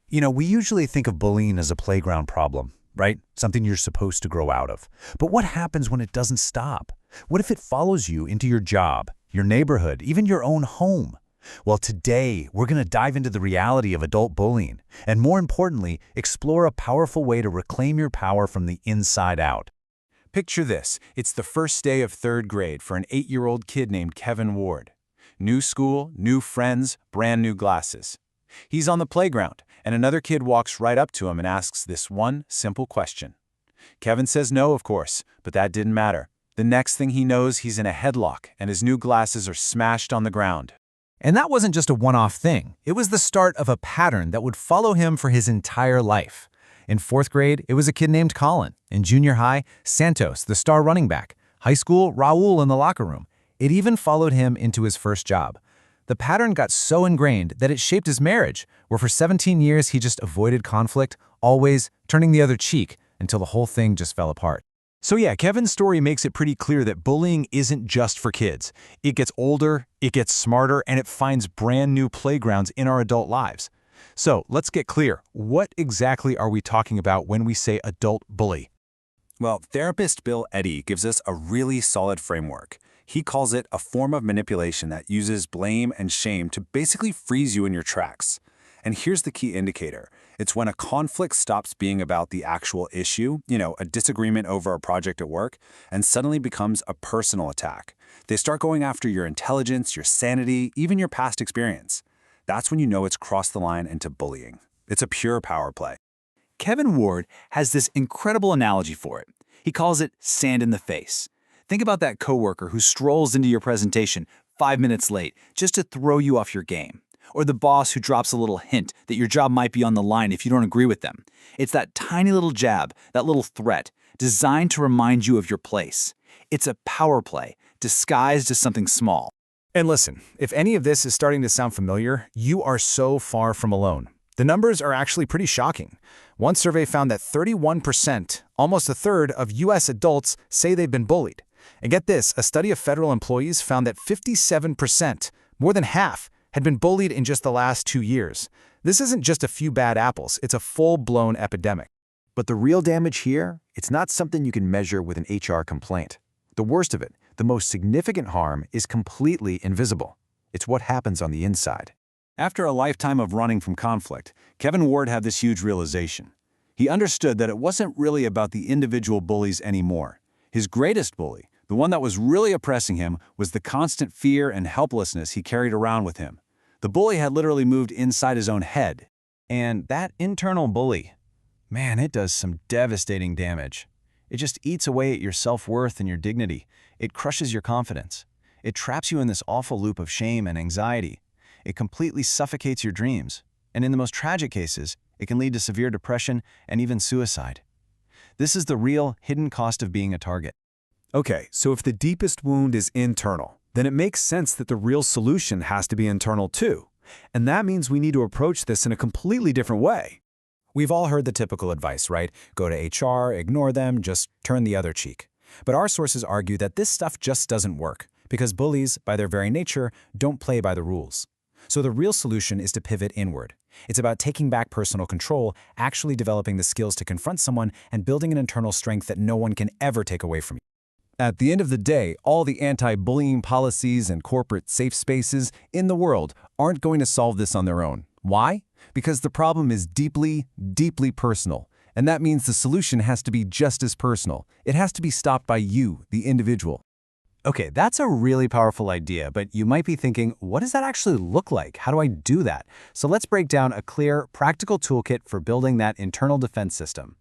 We usually think of bullying as a playground problem, right? Something you're supposed to grow out of. But what happens when it doesn't stop? What if it follows you into your job, your neighborhood, even your own home? Well, today, we're going to dive into the reality of adult bullying, and more importantly, explore a powerful way to reclaim your power from the inside out. Picture this. It's the first day of third grade for an 8-year-old kid named Kevin Ward. New school, new friends, brand new glasses. He's on the playground, and another kid walks right up to him and asks this one simple question. Kevin says no, of course, but that didn't matter. The next thing he knows, he's in a headlock, and his new glasses are smashed on the ground. And that wasn't just a one-off thing. It was the start of a pattern that would follow him for his entire life. In fourth grade, it was a kid named Colin. In junior high, Santos, the star running back. High school, Raul in the locker room. It even followed him into his first job. The pattern got so ingrained that it shaped his marriage, where for 17 years he just avoided conflict, always turning the other cheek, until the whole thing just fell apart. So yeah, Kevin's story makes it pretty clear that bullying isn't just for kids. It gets older, it gets smarter, and it finds brand new playgrounds in our adult lives. So let's get clear. What exactly are we talking about when we say adult bully? Well, therapist Bill Eddy gives us a really solid framework. He calls it a form of manipulation that uses blame and shame to basically freeze you in your tracks. And here's the key indicator. It's when a conflict stops being about the actual issue, a disagreement over a project at work, and suddenly becomes a personal attack. They start going after your intelligence, your sanity, even your past experience. That's when you know it's crossed the line into bullying. It's a pure power play. Kevin Ward has this incredible analogy for it. He calls it sand in the face. Think about that coworker who strolls into your presentation 5 minutes late just to throw you off your game. Or the boss who drops a little hint that your job might be on the line if you don't agree with them. It's that tiny little jab, that little threat, designed to remind you of your place. It's a power play, disguised as something small. And listen, if any of this is starting to sound familiar, you are so far from alone. The numbers are actually pretty shocking. One survey found that 31%, almost a third, of U.S. adults say they've been bullied. And get this, a study of federal employees found that 57%, more than half, had been bullied in just the last 2 years. This isn't just a few bad apples, it's a full-blown epidemic. But the real damage here, it's not something you can measure with an HR complaint. The worst of it, the most significant harm, is completely invisible. It's what happens on the inside. After a lifetime of running from conflict, Kevin Ward had this huge realization. He understood that it wasn't really about the individual bullies anymore. His greatest bully, the one that was really oppressing him, was the constant fear and helplessness he carried around with him. The bully had literally moved inside his own head. And that internal bully, man, it does some devastating damage. It just eats away at your self-worth and your dignity. It crushes your confidence. It traps you in this awful loop of shame and anxiety. It completely suffocates your dreams. And in the most tragic cases, it can lead to severe depression and even suicide. This is the real, hidden cost of being a target. Okay, so if the deepest wound is internal, then it makes sense that the real solution has to be internal too. And that means we need to approach this in a completely different way. We've all heard the typical advice, right? Go to HR, ignore them, just turn the other cheek. But our sources argue that this stuff just doesn't work, because bullies, by their very nature, don't play by the rules. So the real solution is to pivot inward. It's about taking back personal control, actually developing the skills to confront someone, and building an internal strength that no one can ever take away from you. At the end of the day, all the anti-bullying policies and corporate safe spaces in the world aren't going to solve this on their own. Why? Because the problem is deeply, deeply personal. And that means the solution has to be just as personal. It has to be stopped by you, the individual. Okay, that's a really powerful idea, but you might be thinking, what does that actually look like? How do I do that? So let's break down a clear, practical toolkit for building that internal defense system.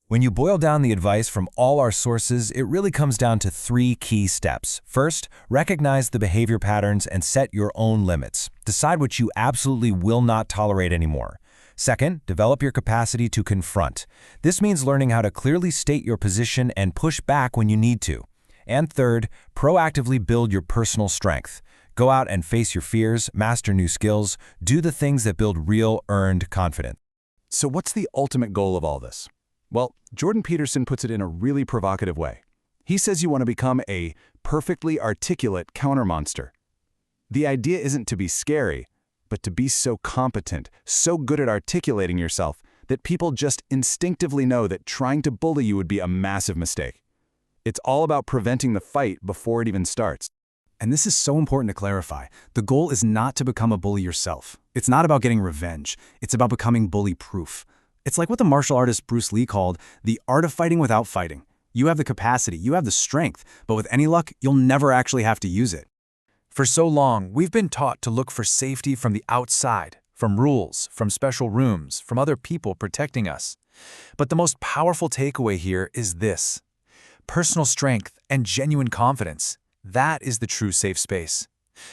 When you boil down the advice from all our sources, it really comes down to 3 key steps. First, recognize the behavior patterns and set your own limits. Decide what you absolutely will not tolerate anymore. Second, develop your capacity to confront. This means learning how to clearly state your position and push back when you need to. And third, proactively build your personal strength. Go out and face your fears, master new skills, do the things that build real, earned confidence. So what's the ultimate goal of all this? Well, Jordan Peterson puts it in a really provocative way. He says you want to become a perfectly articulate countermonster. The idea isn't to be scary, but to be so competent, so good at articulating yourself, that people just instinctively know that trying to bully you would be a massive mistake. It's all about preventing the fight before it even starts. And this is so important to clarify. The goal is not to become a bully yourself. It's not about getting revenge. It's about becoming bully-proof. It's like what the martial artist Bruce Lee called the art of fighting without fighting. You have the capacity, you have the strength, but with any luck, you'll never actually have to use it. For so long, we've been taught to look for safety from the outside, from rules, from special rooms, from other people protecting us. But the most powerful takeaway here is this: personal strength and genuine confidence. That is the true safe space.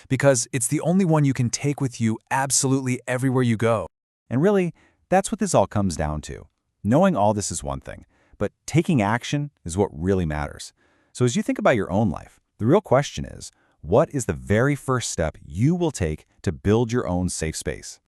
Because it's the only one you can take with you absolutely everywhere you go. And really, that's what this all comes down to. Knowing all this is one thing, but taking action is what really matters. So as you think about your own life, the real question is, what is the very first step you will take to build your own safe space?